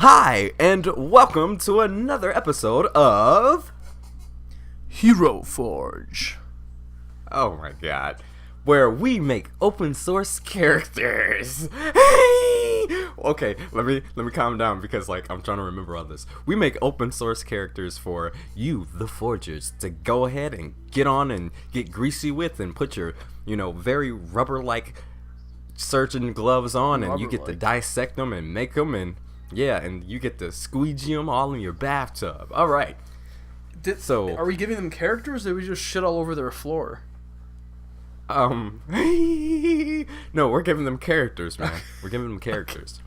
Hi, and welcome to another episode of Hero Forge. Oh my god, where we make open source characters. Okay, let me calm down because I'm trying to remember all this. We make open source characters for you, the forgers, to go ahead and get on and get greasy with and put your, very rubber-like surgeon gloves on, and you get to dissect them and make them, and and you get to squeegee them all in your bathtub. All right. So are we giving them characters, or do we just shit all over their floor? No, we're giving them characters, man. We're giving them characters.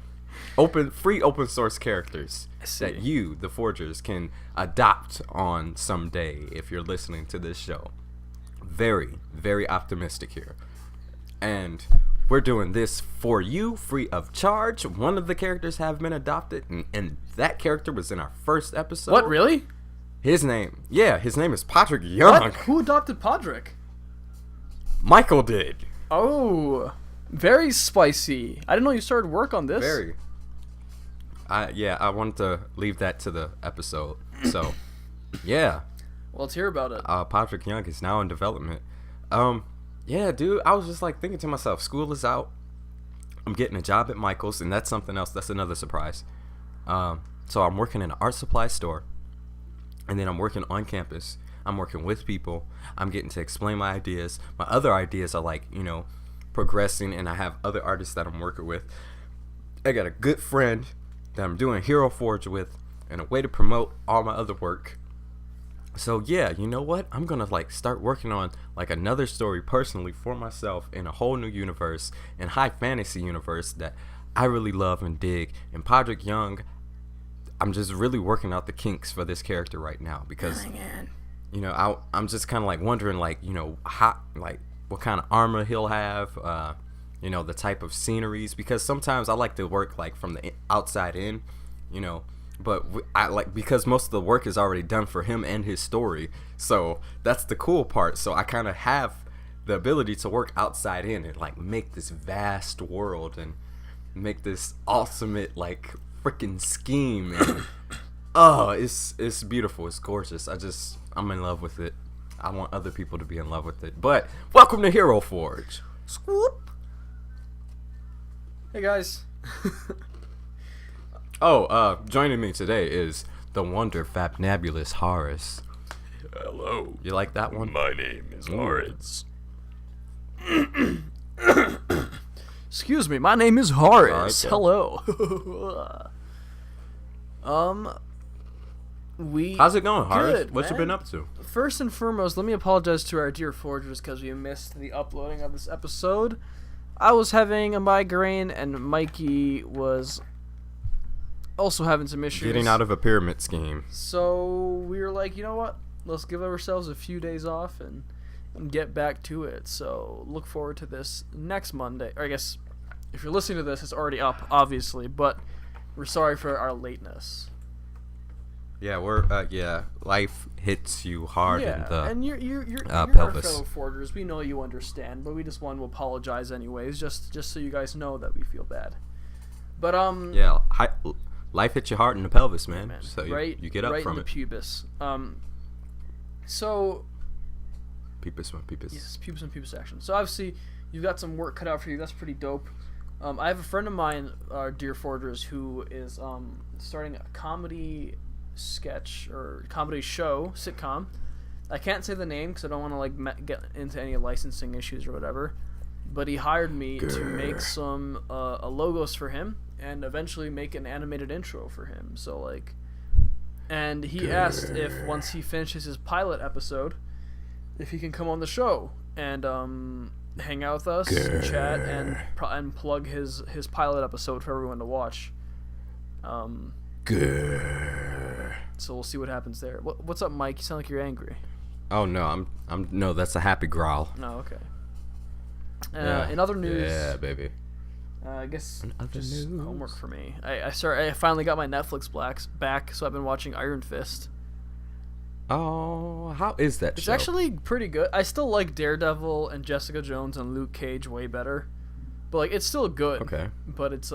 Free open source characters that you, the forgers, can adopt on someday if you're listening to this show. Very, very optimistic here. And we're doing this for you, free of charge. One of the characters have been adopted, and that character was in our first episode. What, really? His name is Patrick Young. What? Who adopted Podrick? Michael did. Oh, very spicy. I didn't know you started work on this. Very. I wanted to leave that to the episode. So, yeah. Well, let's hear about it. Patrick Young is now in development. Yeah, dude, I was just thinking to myself, school is out. I'm getting a job at Michael's, and that's something else. That's another surprise. So I'm working in an art supply store, and then I'm working on campus. I'm working with people. I'm getting to explain my ideas. My other ideas are progressing, and I have other artists that I'm working with. I got a good friend that I'm doing Hero Forge with, and a way to promote all my other work. So yeah, you know what? I'm gonna start working on another story personally for myself in a whole new universe, in high fantasy universe that I really love and dig. And Patrick Young, I'm just really working out the kinks for this character right now because I'm just kind of wondering how what kind of armor he'll have, the type of sceneries, because sometimes I like to work from the outside in, but because most of the work is already done for him and his story, so that's the cool part. So I kind of have the ability to work outside in and make this vast world and make this ultimate freaking scheme, and it's beautiful, it's gorgeous. I'm in love with it. I want other people to be in love with it. But welcome to Hero Forge. Swoop. Hey guys. Joining me today is the wonder fabnabulous Haaris. Hello. You like that one? My name is Haaris. Excuse me, my name is Haaris. Right, hello. How's it going, Haaris? Good, What you man. been up to? First and foremost, let me apologize to our dear forgers because we missed the uploading of this episode. I was having a migraine, and Mikey was also having some issues. Getting out of a pyramid scheme. So we were like, you know what? Let's give ourselves a few days off and get back to it. So look forward to this next Monday. Or I guess if you're listening to this, it's already up, obviously. But we're sorry for our lateness. Yeah, life hits you hard in the and you're pelvis. our fellow forgers. We know you understand, but we just want to apologize anyways, just so you guys know that we feel bad. But life hits you hard in the pelvis, man. So you get up right from in the it. Pubis. So. Pubis. Yes, pubis and pubis action. So obviously, you've got some work cut out for you. That's pretty dope. I have a friend of mine, our dear forgers, who is starting a comedy sketch or comedy show, sitcom. I can't say the name because I don't want to get into any licensing issues or whatever. But he hired me to make some logos for him and eventually make an animated intro for him. So and he asked if once he finishes his pilot episode, if he can come on the show and hang out with us, chat, and plug his pilot episode for everyone to watch. So we'll see what happens there. What's up, Mike? You sound like you're angry. Oh no, no. That's a happy growl. No, okay. In other news, yeah, baby. I guess just homework for me. I finally got my Netflix back, so I've been watching Iron Fist. Oh, how is that It's show? actually pretty good. I still like Daredevil and Jessica Jones and Luke Cage way better, but it's still good. Okay. But it's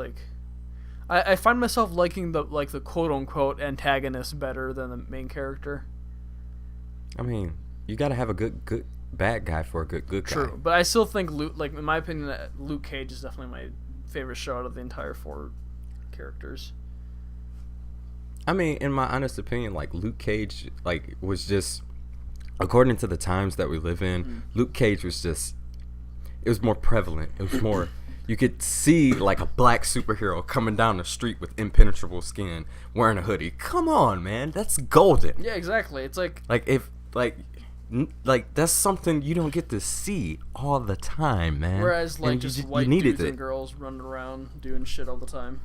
I find myself liking the quote unquote antagonist better than the main character. I mean, you gotta have a good bad guy for a good guy. True, but I still think in my opinion, Luke Cage is definitely my favorite show out of the entire 4 characters. I mean, in my honest opinion, like Luke Cage, like was just according to the times that we live in. Luke Cage was just it was more prevalent. It was more. You could see like a black superhero coming down the street with impenetrable skin, wearing a hoodie. Come on, man, that's golden. Yeah, exactly. It's like that's something you don't get to see all the time, man. Whereas like And just you white needed dudes it. and girls running around doing shit all the time.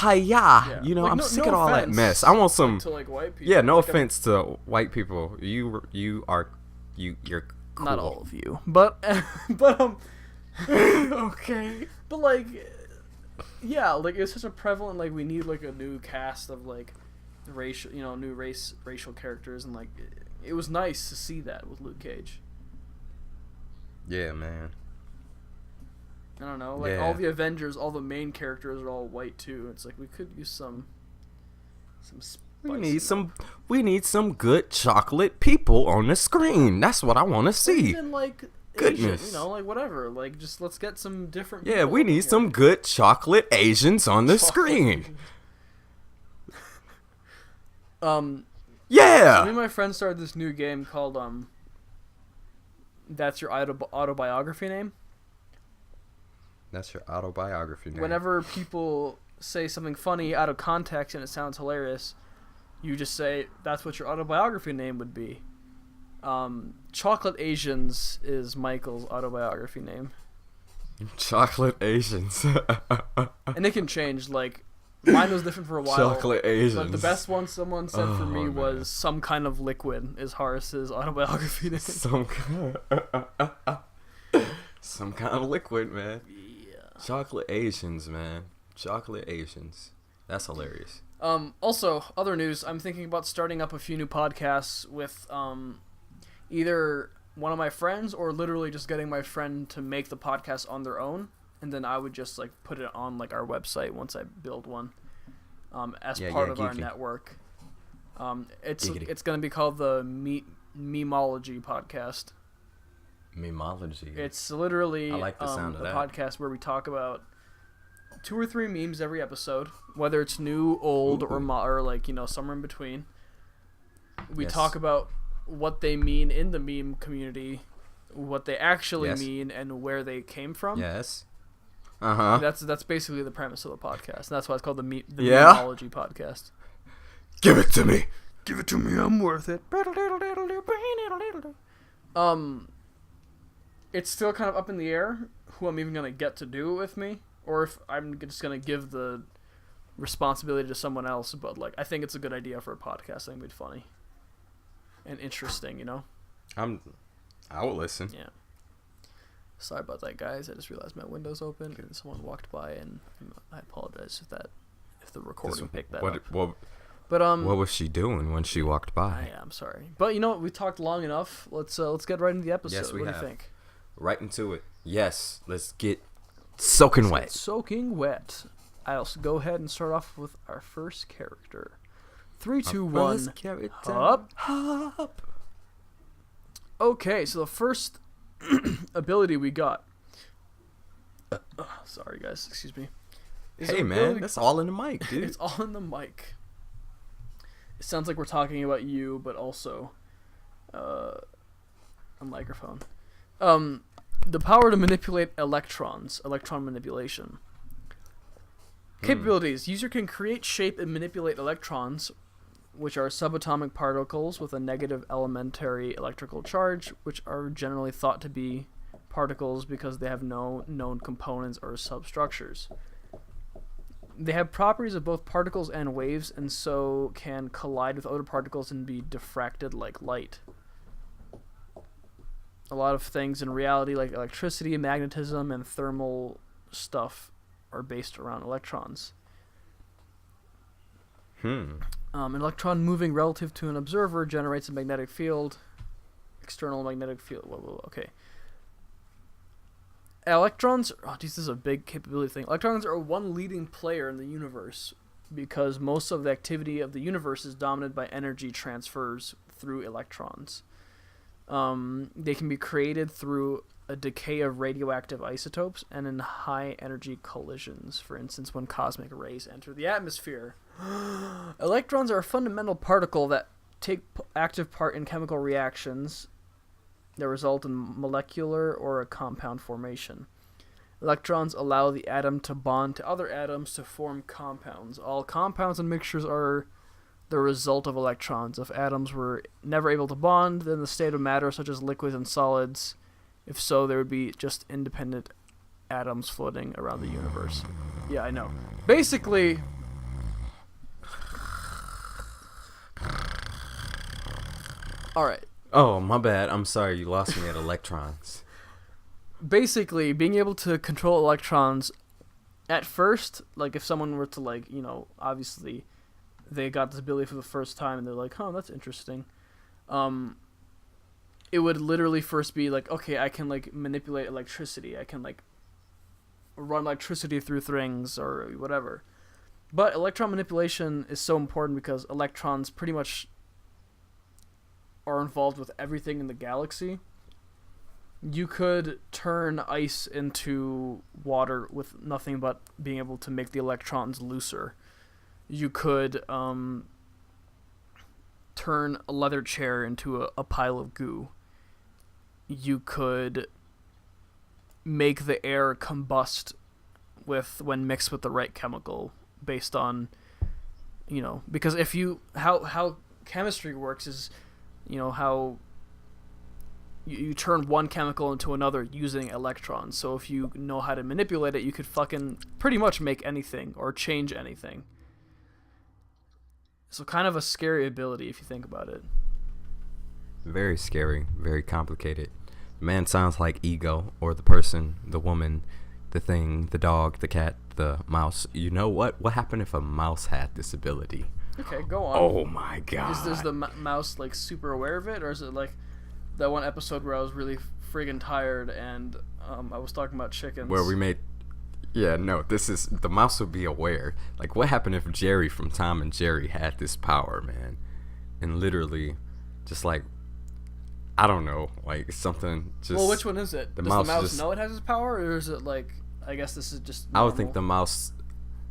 Hiya, Yeah. you know, Like, I'm no- sick no of all that offense, mess. I want some. to like white people. Yeah, no Like, offense to white people. You're cool. not all of you, but Okay. but like yeah, like it's such a prevalent like we need like a new cast of like racial, new racial characters, and like it was nice to see that with Luke Cage. Yeah, man. I don't know, like Yeah. all the Avengers, all the main characters are all white too. It's like we could use some spice. We need some good chocolate people on the screen. That's what I want to see. Even like Goodness. Asian, like whatever. Like just let's get some different. Yeah, people we on need here. some good chocolate Asians on the screen. So me Yeah. and my friend started this new game called That's Your Autobiography Name. That's your autobiography name. Whenever people say something funny out of context and it sounds hilarious, you just say that's what your autobiography name would be. Chocolate Asians is Michael's autobiography name, Chocolate Asians. and it can change. Like mine was different for a while. Chocolate Asians. But the best one someone said for me man. was some kind of liquid is Haaris' autobiography name. Some kind of liquid, man. Yeah. Chocolate Asians, man. Chocolate Asians. That's hilarious. Also, other news, I'm thinking about starting up a few new podcasts with either one of my friends or literally just getting my friend to make the podcast on their own, and then I would just like put it on like our website once I build one as part of our geeky. network. It's Giggity. going to be called the Memology podcast. Memology. It's literally I like the sound of a that. podcast where we talk about 2 or 3 memes every episode, whether it's new, old, or like somewhere in between. We Yes. talk about what they mean in the meme community, what they actually Yes. mean, and where they came from. Yes. Uh-huh. That's basically the premise of the podcast. And that's why it's called the Yeah? Memology podcast. Give it to me. Give it to me, I'm worth it. It's still kind of up in the air who I'm even gonna get to do it with me, or if I'm just gonna give the responsibility to someone else. But like, I think it's a good idea for a podcast. I think it'd be funny and interesting, I will listen. Yeah. Sorry about that, guys. I just realized my window's open and someone walked by, and I apologize if the recording picked that up. But What was she doing when she walked by? I'm sorry. But you know what? We talked long enough. Let's get right into the episode. Yes, we what have. do you think? Right into it. Yes. Let's get soaking Let's wet. get soaking wet. I'll go ahead and start off with our first character. 3, 2, 1. Hop. Okay, so the first ability we got. Sorry, guys. Excuse me. is Hey, an man. ability- That's all in the mic, dude. It's all in the mic. It sounds like we're talking about you, but also a microphone. The power to manipulate electrons, electron manipulation. Capabilities. User can create, shape, and manipulate electrons, which are subatomic particles with a negative elementary electrical charge, which are generally thought to be particles because they have no known components or substructures. They have properties of both particles and waves, and so can collide with other particles and be diffracted like light. A lot of things in reality, like electricity, magnetism, and thermal stuff, are based around electrons. An electron moving relative to an observer generates a magnetic field. External magnetic field. Whoa, okay. Electrons. Oh, this is a big capability thing. Electrons are one leading player in the universe because most of the activity of the universe is dominated by energy transfers through electrons. They can be created through a decay of radioactive isotopes and in high energy collisions. For instance, when cosmic rays enter the atmosphere. Electrons are a fundamental particle that take active part in chemical reactions that result in molecular or a compound formation. Electrons allow the atom to bond to other atoms to form compounds. All compounds and mixtures are the result of electrons. If atoms were never able to bond, then the state of matter, such as liquids and solids, if so, there would be just independent atoms floating around the universe. Yeah, I know. Basically, alright. Oh, my bad. I'm sorry. You lost me at electrons. Basically, being able to control electrons, at first, like, if someone were to, like, obviously, they got this ability for the first time, and they're like, huh, that's interesting. It would literally first be like, okay, I can, like, manipulate electricity. I can, like, run electricity through things or whatever. But electron manipulation is so important because electrons pretty much are involved with everything in the galaxy. You could turn ice into water with nothing but being able to make the electrons looser. You could turn a leather chair into a pile of goo. You could make the air combust when mixed with the right chemical based on, because if you, how chemistry works is, how you turn one chemical into another using electrons. So if you know how to manipulate it, you could fucking pretty much make anything or change anything. So kind of a scary ability if you think about it. Very scary, very complicated. Man sounds like ego, or the person, the woman, the thing, the dog, the cat, the mouse. You know what? What happened if a mouse had this ability? Okay, go on. Oh my god. Is the mouse, like, super aware of it? Or is it like that one episode where I was really friggin' tired and I was talking about chickens? Where we made... Yeah, no, this is... The mouse would be aware. Like, what happened if Jerry from Tom and Jerry had this power, man? And literally, just like... I don't know, like, something just... Well, which one is it? The Does mouse the mouse just, know it has its power? Or is it like... I guess this is just normal? I would think the mouse...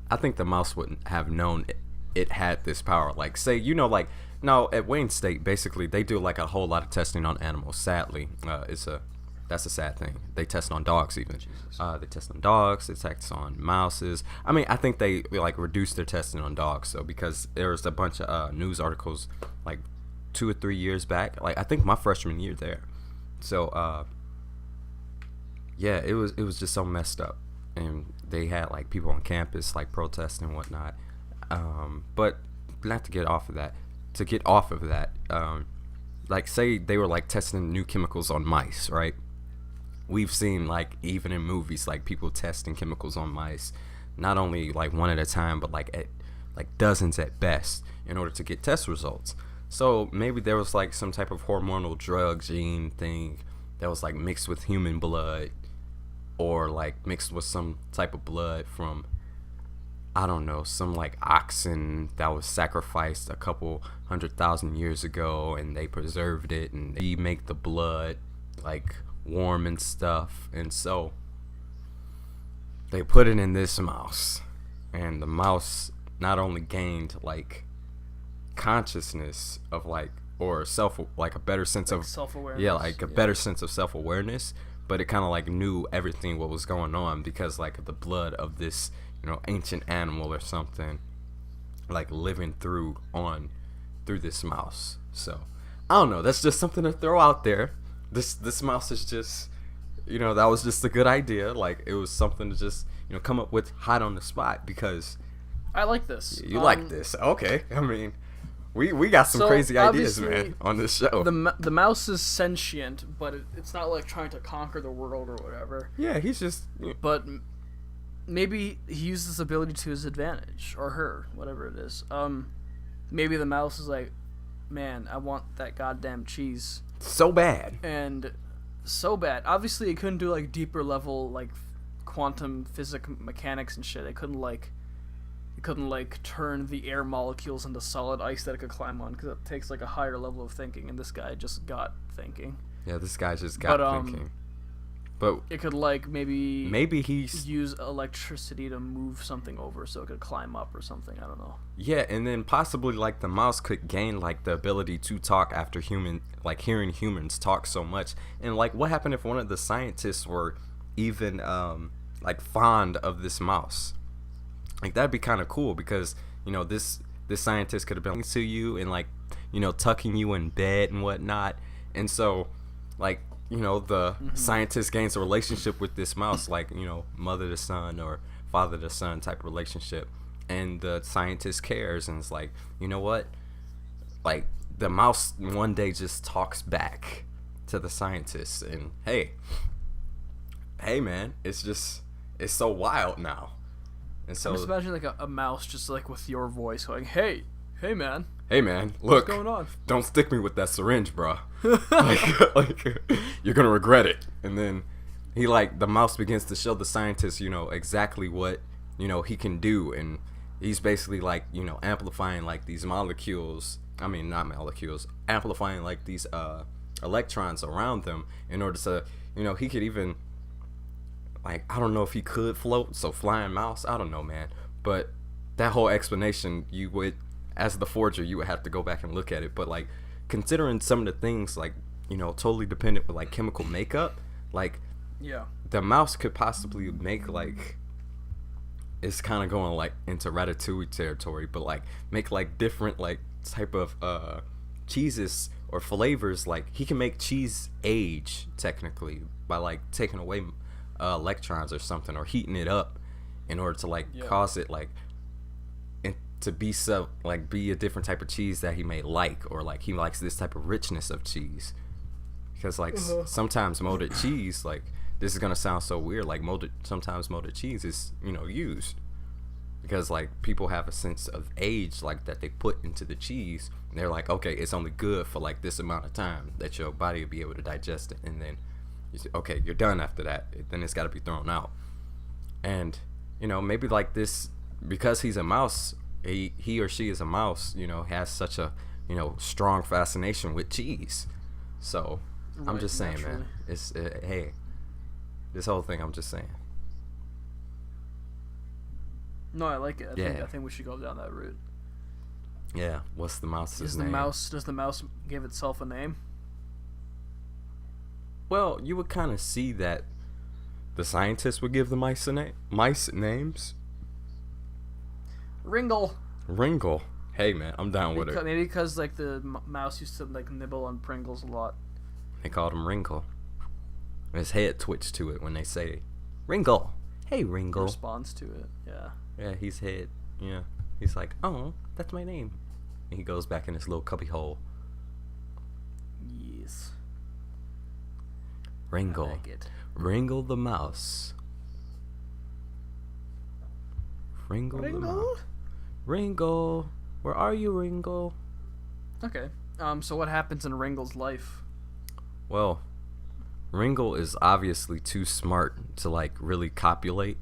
I think the mouse wouldn't have known it had this power. Like, say, like... No, at Wayne State, basically, they do, like, a whole lot of testing on animals. Sadly, that's a sad thing. They test on dogs, even. They test on dogs. They test on mouses. I mean, I think they, like, reduced their testing on dogs. So, because there was a bunch of news articles, like, 2 or 3 years back. Like, I think my freshman year there. So, yeah, it was just so messed up. And they had, like, people on campus, like, protesting and whatnot. But not to get off of that. To get off of that, like, say they were, like, testing new chemicals on mice, right? We've seen, like, even in movies, like, people testing chemicals on mice, not only, like, one at a time, but, like, at, like, dozens at best, in order to get test results. So maybe there was, like, some type of hormonal drug gene thing that was, like, mixed with human blood, or, like, mixed with some type of blood from, I don't know, some, like, oxen that was sacrificed a couple 100,000 years ago, and they preserved it, and they make the blood, like, warm and stuff. And so they put it in this mouse, and the mouse not only gained, like, consciousness of, like, or like a better sense, like, of self-awareness. Yeah, like a better sense of self-awareness, but it kind of, like, knew everything what was going on because, like, the blood of this, ancient animal or something, like, living through this mouse. So I don't know, that's just something to throw out there. This mouse is just, that was just a good idea. Like, it was something to just, come up with hot on the spot, because I like this. You like this. Okay. I mean, we got some crazy ideas, man, on this show. The mouse is sentient, but it's not, like, trying to conquer the world or whatever. Yeah, he's just... But maybe he used this ability to his advantage, or her, whatever it is. Maybe the mouse is like, man, I want that goddamn cheese so bad. And so bad. Obviously, it couldn't do like deeper level like quantum physics mechanics and shit. It couldn't turn the air molecules into solid ice that it could climb on because it takes like a higher level of thinking. And this guy just got thinking. Yeah, this guy just got thinking. But it could like maybe he's use electricity to move something over so it could climb up or something. I don't know. Yeah, and then possibly like the mouse could gain like the ability to talk after hearing humans talk so much. And like, what happened if one of the scientists were even like fond of this mouse? Like, that'd be kind of cool because this scientist could have been to you and like tucking you in bed and whatnot. And so like the scientist gains a relationship with this mouse, like mother to son or father to son type relationship, and the scientist cares and it's like, you know what, like the mouse one day just talks back to the scientist and hey man, it's so wild now. And so I'm just imagining like a mouse just like with your voice going, hey man, look, what's going on? Don't stick me with that syringe, bro. like you're gonna regret it. And then the mouse begins to show the scientist exactly what he can do, and he's basically like amplifying like these molecules, not molecules, amplifying like these electrons around them in order to he could even, like, I don't know if he could float, so flying mouse, I don't know, man. But that whole explanation, you would, as the forger, you would have to go back and look at it. But like, considering some of the things, like totally dependent with like chemical makeup, like yeah, the mouse could possibly make like, it's kind of going like into Ratatouille territory, but like make like different like type of cheeses or flavors. Like he can make cheese age technically by like taking away electrons or something, or heating it up in order to like cause it like to be be a different type of cheese that he may like, or like he likes this type of richness of cheese, because like sometimes molded cheese, like this is gonna sound so weird, like sometimes molded cheese is used because like people have a sense of age like that they put into the cheese, and they're like, okay, it's only good for like this amount of time that your body will be able to digest it, and then you say, okay, you're done after that, then it's got to be thrown out. And maybe like this, because he's a mouse, he or she is a mouse, has such a strong fascination with cheese. So right, I'm just saying, naturally, man, it's hey, this whole thing, I'm just saying. No, I like it. I think we should go down that route. Yeah. What's the mouse's name? Does the mouse give itself a name? Well, you would kind of see that the scientists would give the mice names. Ringle. Hey, man, I'm down with it. Maybe because like the mouse used to like nibble on Pringles a lot. They called him Ringle. His head twitched to it when they say Ringle. Hey, Ringle. He responds to it. Yeah. Yeah, his head. Yeah. He's like, oh, that's my name. And he goes back in his little cubby hole. Yes. Ringle. I like it. Ringle the mouse. Ringle the mouse. Ringle. Where are you, Ringle? Okay. So what happens in Ringle's life? Well, Ringle is obviously too smart to like really copulate.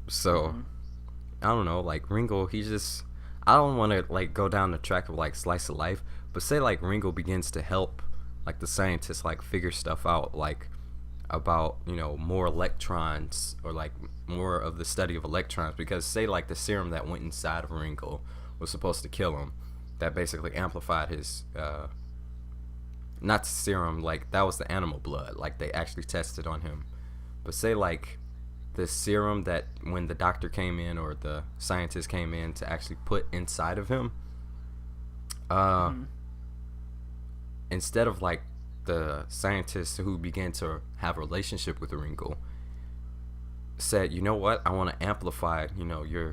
So, I don't know, like Ringle, I don't want to like go down the track of like slice of life, but say like Ringle begins to help like the scientists like figure stuff out, like about more electrons, or like more of the study of electrons, because say like the serum that went inside of Ringle was supposed to kill him, that basically amplified his not the serum, like that was the animal blood, like they actually tested on him. But say like the serum that when the doctor came in or the scientist came in to actually put inside of him, instead of like the scientists who began to have a relationship with Ringle said, you know what, I want to amplify your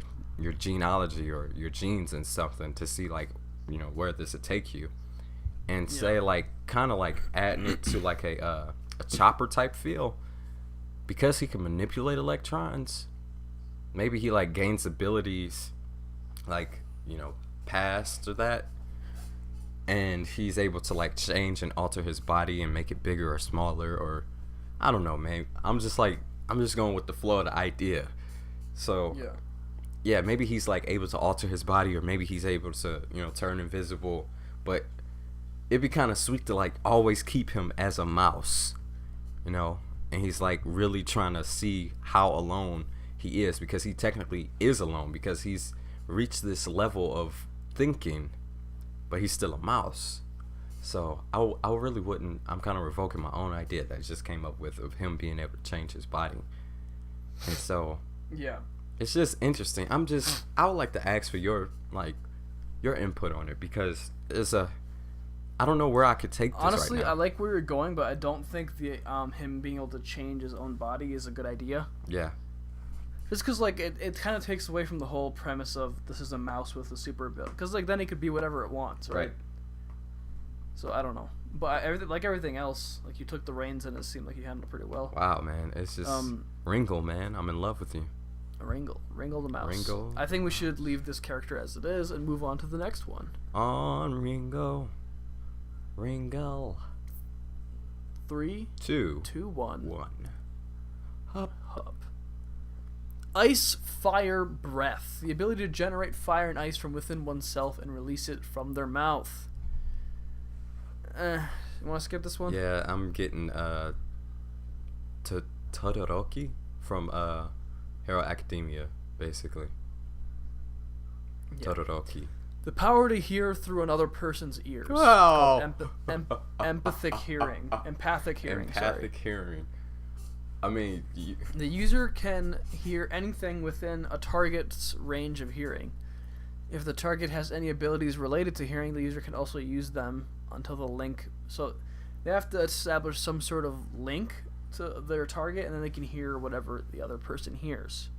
genealogy or your genes and something to see like where this would take you, and say like kind of like adding it to like a chopper type feel, because he can manipulate electrons. Maybe he like gains abilities like past or that, and he's able to like change and alter his body and make it bigger or smaller, or I don't know, man. I'm just going with the flow of the idea. So yeah, maybe he's like able to alter his body, or maybe he's able to, turn invisible. But it'd be kind of sweet to like always keep him as a mouse, and he's like really trying to see how alone he is, because he technically is alone, because he's reached this level of thinking, but he's still a mouse. So I really wouldn't. I'm kind of revoking my own idea that I just came up with of him being able to change his body, and so Yeah. it's just interesting. I would like to ask for your input on it, because I don't know where I could take this. Honestly, right now. I like where you're going, but I don't think the him being able to change his own body is a good idea. Yeah. Just because, like, it kind of takes away from the whole premise of this is a mouse with a super ability. Because, like, then it could be whatever it wants, right? So, I don't know. But everything else, like, you took the reins and it seemed like you handled it pretty well. Wow, man. It's just Ringo, man. I'm in love with you. Ringo the mouse. Ringo. I think we should leave this character as it is and move on to the next one. On Ringo. 3, 2, 2, 1. 1. Hup. Ice, fire, breath. The ability to generate fire and ice from within oneself and release it from their mouth. You want to skip this one? Yeah, I'm getting Todoroki from Hero Academia, basically. Yeah. Todoroki. The power to hear through another person's ears. Oh. Empathic hearing. Empathic hearing. Empathic hearing. I mean, The user can hear anything within a target's range of hearing. If the target has any abilities related to hearing, the user can also use them until the link. So they have to establish some sort of link to their target, and then they can hear whatever the other person hears.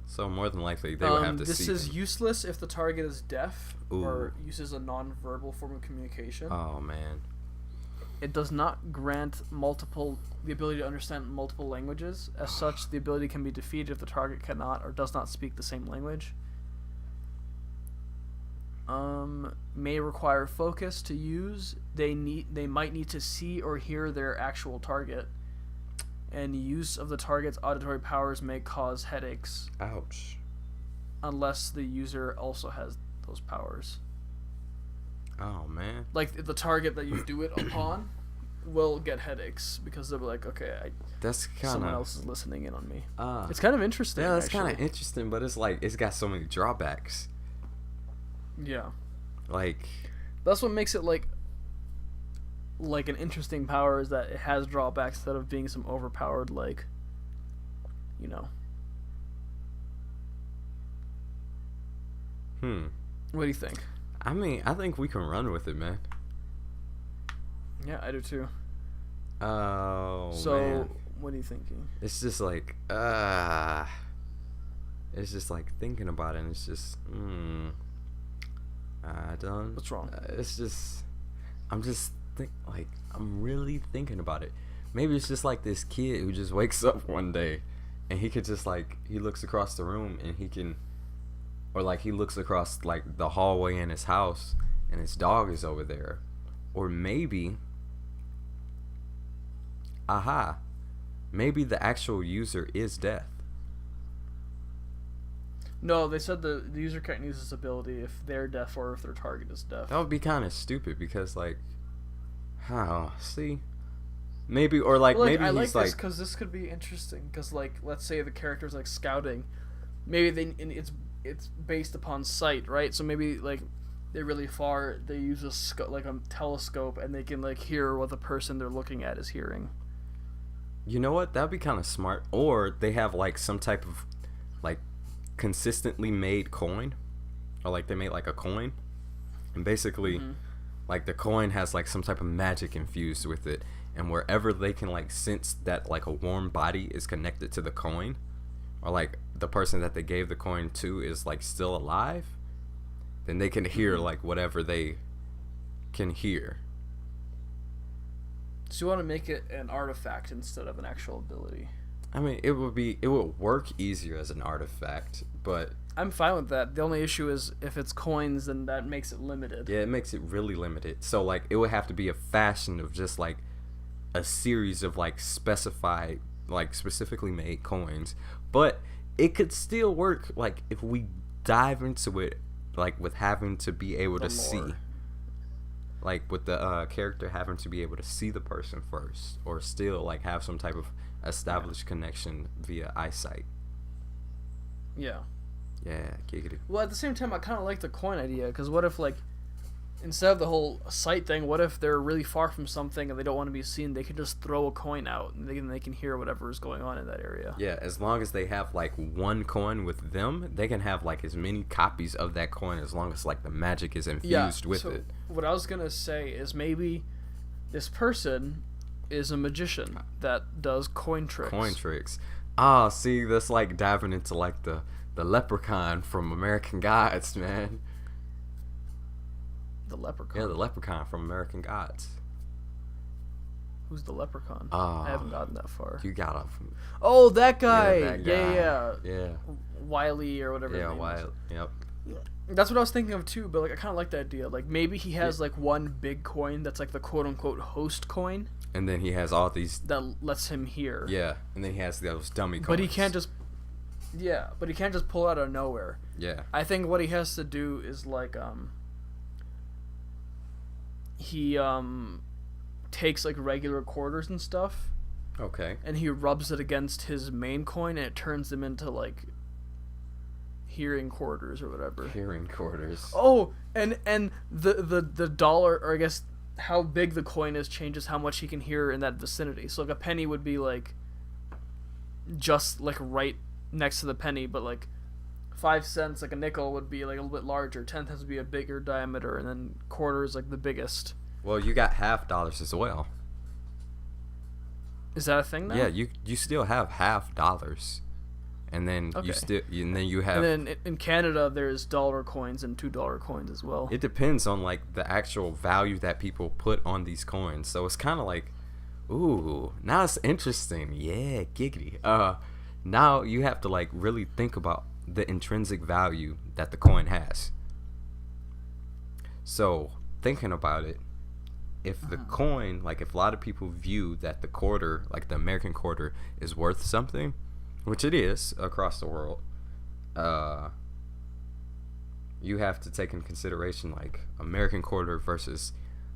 so more than likely they would have to This see is them. useless if the target is deaf Ooh. or uses a non-verbal form of communication. Oh, man. It does not grant the ability to understand multiple languages. As such, the ability can be defeated if the target cannot or does not speak the same language. May require focus to use. They might need to see or hear their actual target. And use of the target's auditory powers may cause headaches. Ouch. Unless the user also has those powers. Oh, man. Like, the target that you do it upon will get headaches because they'll be like, okay, That's kind someone of... else is listening in on me. Uh, It's kind of interesting. yeah, that's kind of actually. interesting, but it's like, it's got so many drawbacks. Yeah. Like... That's what makes it like an interesting power, is that it has drawbacks instead of being some overpowered, like, What do you think? I mean, I think we can run with it, man. Yeah, I do too. Oh, So, man. what are you thinking? It's just like, it's just like thinking about it, and it's just, I don't. What's wrong? It's just, I'm really thinking about it. Maybe it's just like this kid who just wakes up one day, and he could just like, he looks across the room and he can, or like he looks across like the hallway in his house, and his dog is over there, or maybe. Maybe the actual user is deaf. No, they said the user can't use this ability if they're deaf or if their target is deaf. That would be kind of stupid, because like, see, maybe, or like, Well, maybe I like he's this like, because this could be interesting. Because, like, let's say the character's like scouting, maybe it's based upon sight, right? So maybe like they're really far, they use a telescope, and they can like hear what the person they're looking at is hearing. you know what? That'd be kind of smart. Or they have like some type of like consistently made coin, or like they made like a coin, and basically like the coin has like some type of magic infused with it, and wherever they can like sense that like a warm body is connected to the coin, or like the person that they gave the coin to is like still alive, then they can hear like whatever they can hear. So you want to make it an artifact instead of an actual ability. I mean, it would work easier as an artifact, but I'm fine with that. The only issue is if it's coins, then that makes it limited. Yeah, it makes it really limited. So like it would have to be a fashion of just like a series of like specified, like specifically made coins. But it could still work like if we dive into it, like with having to be able The to see, lore. like with the character having to be able to see the person first, or still like have some type of established connection via eyesight. Yeah. Yeah, giggity. Well, at the same time, I kind of like the coin idea, because what if, like, instead of the whole sight thing, what if they're really far from something and they don't want to be seen? They can just throw a coin out, and they can hear whatever is going on in that area. Yeah, as long as they have like one coin with them, they can have like as many copies of that coin as long as like the magic is infused with so it. What I was gonna say is maybe this person is a magician that does coin tricks. Coin tricks. Ah, see, that's like diving into like the leprechaun from American Gods, man. The leprechaun. Yeah, the leprechaun from American Gods. Who's the leprechaun? Ah, I haven't gotten that far. You gotta. Oh, that guy. Yeah, that guy. Yeah. Wiley or whatever. Yeah, his name is. wild. Yep. That's what I was thinking of too, but like I kind of like the idea. Like maybe he has like one big coin that's like the quote unquote host coin And then he has all these. that lets him hear. Yeah, and then he has those dummy coins. But he can't just. Yeah, but he can't just pull out of nowhere. Yeah. I think what he has to do is like he takes like regular quarters and stuff, Okay. and he rubs it against his main coin, and it turns them into like hearing quarters or whatever. Hearing quarters. Oh, and the dollar, or I guess how big the coin is, changes how much he can hear in that vicinity. So like a penny would be like just like right next to the penny, but like 5 cents, like a nickel, would be like a little bit larger. 10 cents would be a bigger diameter, and then quarter is like the biggest. Well, you got $half as well. Is that a thing now? Yeah, you still have $half, and then Okay. you have. And then in Canada, there's dollar coins and $2 coins as well. It depends on like the actual value that people put on these coins. So it's kind of like, ooh, now it's interesting. Yeah, giggity. Now you have to like really think about the intrinsic value that the coin has. So thinking about it, if the coin, like if a lot of people view that the quarter, like the American quarter, is worth something, which it is across the world, you have to take in consideration like American quarter versus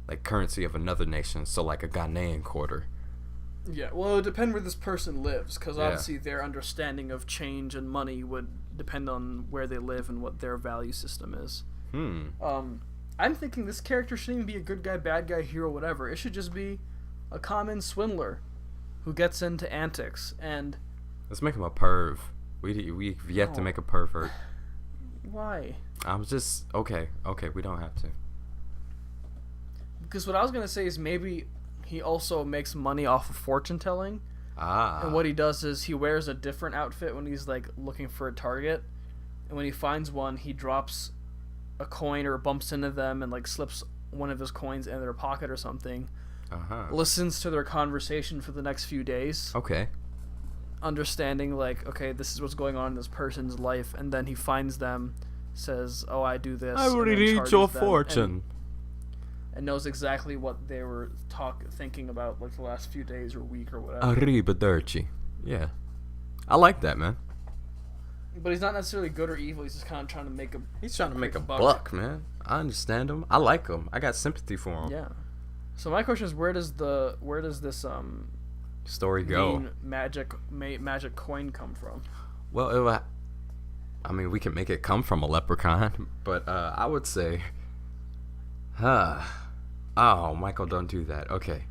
like currency of another nation. So like a Ghanaian quarter. Yeah, well, it would depend where this person lives, because Yeah. obviously their understanding of change and money would depend on where they live and what their value system is. I'm thinking this character shouldn't even be a good guy, bad guy, hero, whatever. It should just be a common swindler who gets into antics. And Let's make him a perv. We've yet to No. make a pervert. why? I'm just okay. We don't have to. Because what I was going to say is maybe he also makes money off of fortune telling. Ah. And what he does is he wears a different outfit when he's like looking for a target. And when he finds one, he drops a coin or bumps into them and like slips one of his coins in their pocket or something. Listens to their conversation for the next few days, Okay. understanding like, okay, this is what's going on in this person's life, and then he finds them, says, "Oh, I do this." and then charges them, and knows exactly what they were thinking about like the last few days or week or whatever. Arrivederci. Yeah. I like that, man. But he's not necessarily good or evil. He's just kind of trying to make a. He's trying to make a buck. buck, man. I understand him. I like him. I got sympathy for him. Yeah. So my question is, where does this Story go. main magic coin come from? Well, I mean, we can make it come from a leprechaun, but I would say, oh, Michael, don't do that. Okay.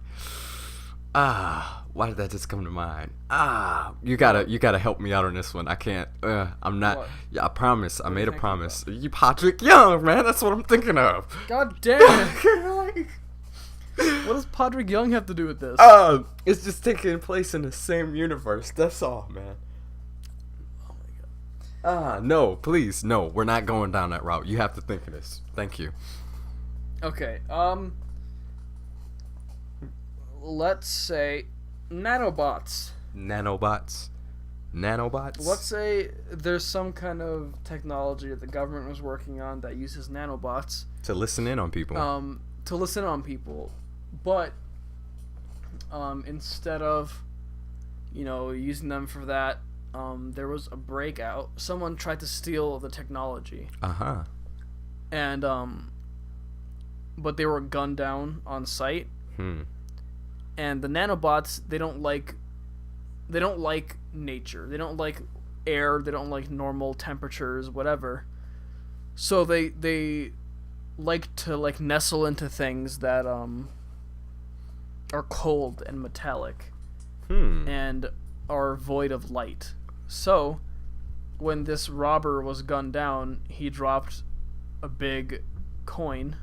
Why did that just come to mind? You gotta help me out on this one. I can't. I'm not. What? Yeah, I promise. I made a thinking promise. You Patrick Young, man. That's what I'm thinking of. God damn it! What does Podrick Young have to do with this? It's just taking place in the same universe. That's all, man. Oh my god. No, please, no. We're not going down that route. You have to think of this. Thank you. Okay. Let's say nanobots. Nanobots. Nanobots? Let's say there's some kind of technology that the government was working on that uses nanobots To listen in on people. to listen on people, but instead of using them for that, there was a breakout. Someone tried to steal the technology, Uh-huh. and but they were gunned down on site. And the nanobots, they don't like nature. They don't like air. They don't like normal temperatures, whatever. So they like to nestle into things that are cold and metallic and are void of light. So when this robber was gunned down, he dropped a big coin,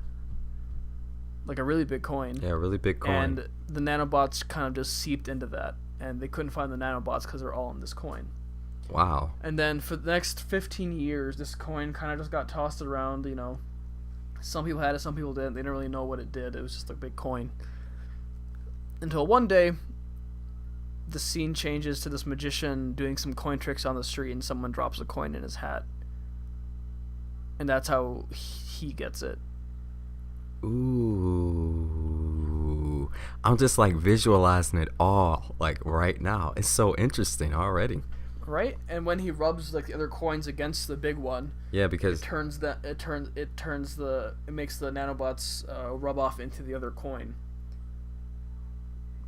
like a really big coin. Yeah, a really big coin. And the nanobots kind of just seeped into that, and they couldn't find the nanobots because they're all in this coin. Wow. And then for the next 15 years, this coin kind of just got tossed around, Some people had it, some people didn't. They didn't really know what it did. It was just a big coin. Until one day, the scene changes to this magician doing some coin tricks on the street, and someone drops a coin in his hat. And that's how he gets it. Ooh. I'm just like visualizing it all like right now. It's so interesting already. Right? And when he rubs like the other coins against the big one, Yeah, because it makes the nanobots rub off into the other coin.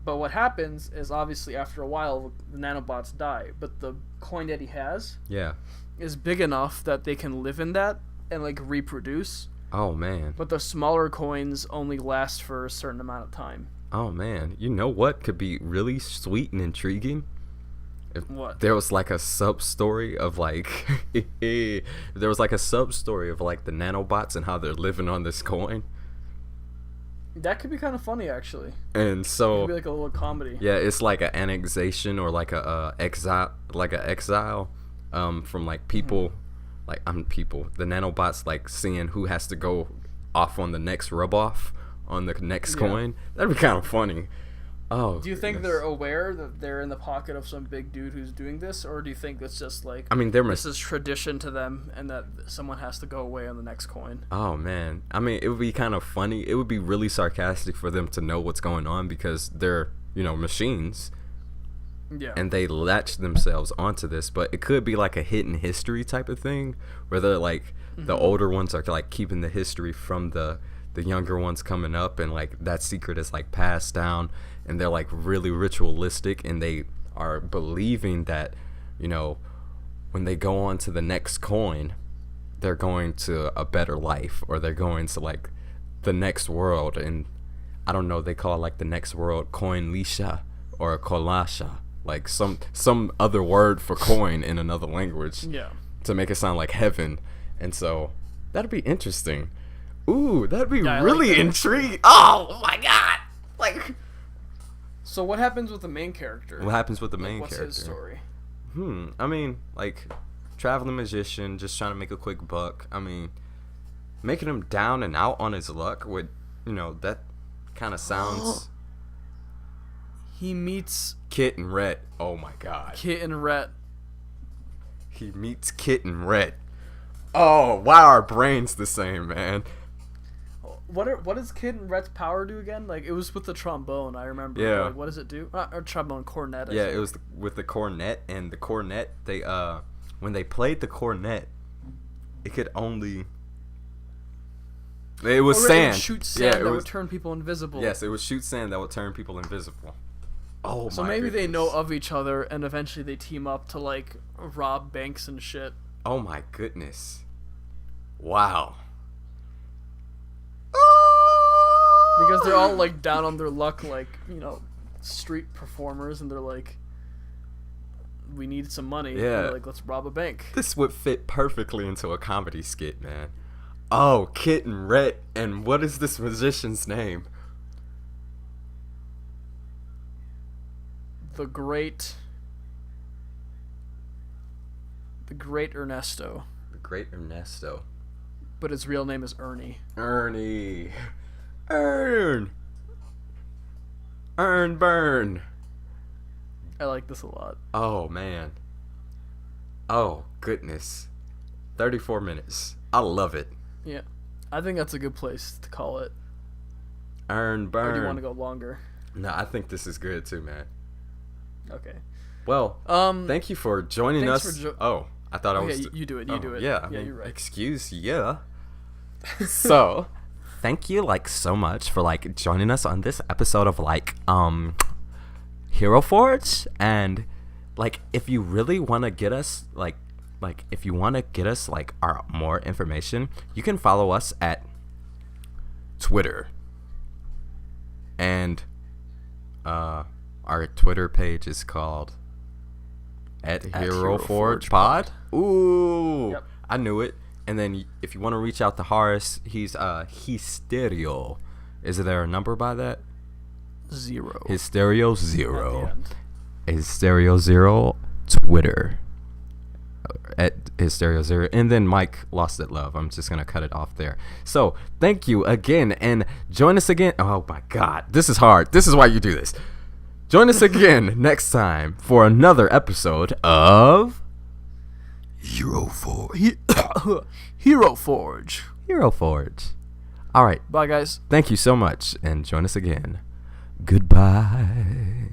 But what happens is obviously after a while the nanobots die, but the coin that he has yeah. is big enough that they can live in that and like reproduce. Oh man. But the smaller coins only last for a certain amount of time. Oh man. You know what could be really sweet and intriguing? If What? there was like a sub story of like there was like a sub story of like the nanobots and how they're living on this coin. That could be kind of funny actually. And It so could be like a little comedy. yeah, it's like an annexation or like a exile from like people the nanobots like seeing who has to go off on the next rub off on the next coin. That'd be kind of funny. Oh, Do you think they're aware that they're in the pocket of some big dude who's doing this, or do you think it's just like I mean, this is tradition to them and that someone has to go away on the next coin? Oh man, I mean, it would be kind of funny. It would be really sarcastic for them to know what's going on because they're machines. Yeah. And they latch themselves onto this, but it could be like a hidden history type of thing where they're like the older ones are like keeping the history from the younger ones coming up, and like that secret is like passed down, and they're like really ritualistic, and they are believing that when they go on to the next coin they're going to a better life, or they're going to like the next world. And I don't know, they call it like the next world coin lisha or kolasha, like some other word for coin in another language. Yeah. To make it sound like heaven. And so that'd be interesting. Ooh, that'd be Yeah, I really like that. intriguing. Oh my god. Like, So what happens with the main character? what happens with the Like, main what's character? his story? I mean, like, traveling magician, just trying to make a quick buck. I mean, making him down and out on his luck would, that kind of sounds. He meets Kit and Rhett. Oh my god. Kit and Rhett. He meets Kit and Rhett. Oh, wow, our brains the same, man. What does Kit and Rhett's power do again? Like, it was with the trombone, I remember. Yeah. Like, what does it do? Or trombone, cornet. I Yeah, think. it was with the cornet, and the cornet, they when they played the cornet, it could only it was Or it sand. would shoot sand it that was, would turn people invisible. Yes, it would shoot sand that would turn people invisible. Oh So my maybe they goodness. know of each other, and eventually they team up to like rob banks and shit. Oh my goodness. Wow. Because they're all like down on their luck, like street performers, and they're like, we need some money. Yeah. And they're like, let's rob a bank. This would fit perfectly into a comedy skit, man. Oh, Kit and Rhett, and what is this musician's name? The great Ernesto, The Great Ernesto. but his real name is Ernie. Ernie. Burn. I like this a lot. Oh man. Oh, goodness. 34 minutes. I love it. Yeah, I think that's a good place to call it. Earn, burn. Or do you want to go longer? No, I think this is good too, man. Okay. Well, thank you for joining us. I thought I was. You do it. You do it. Yeah, you're right. Excuse ya. So, thank you so much for joining us on this episode of Hero Forge, and if you really want to get us if you want to get us our more information, you can follow us at Twitter, and our Twitter page is called at Hero Forge Pod. Ooh, yep. I knew it. And then if you want to reach out to Haaris, he's Hysterio. Is there a number by that? 0. Hysterio 0. At the end. Hysterio 0 Twitter. At Hysterio 0. And then Mike Lost at Love. I'm just going to cut it off there. So thank you again. And join us again. Oh my God. This is hard. This is why you do this. Join us again next time for another episode of Hero Forge. Hero Forge. Hero Forge. All right. Bye, guys. Thank you so much. And join us again. Goodbye.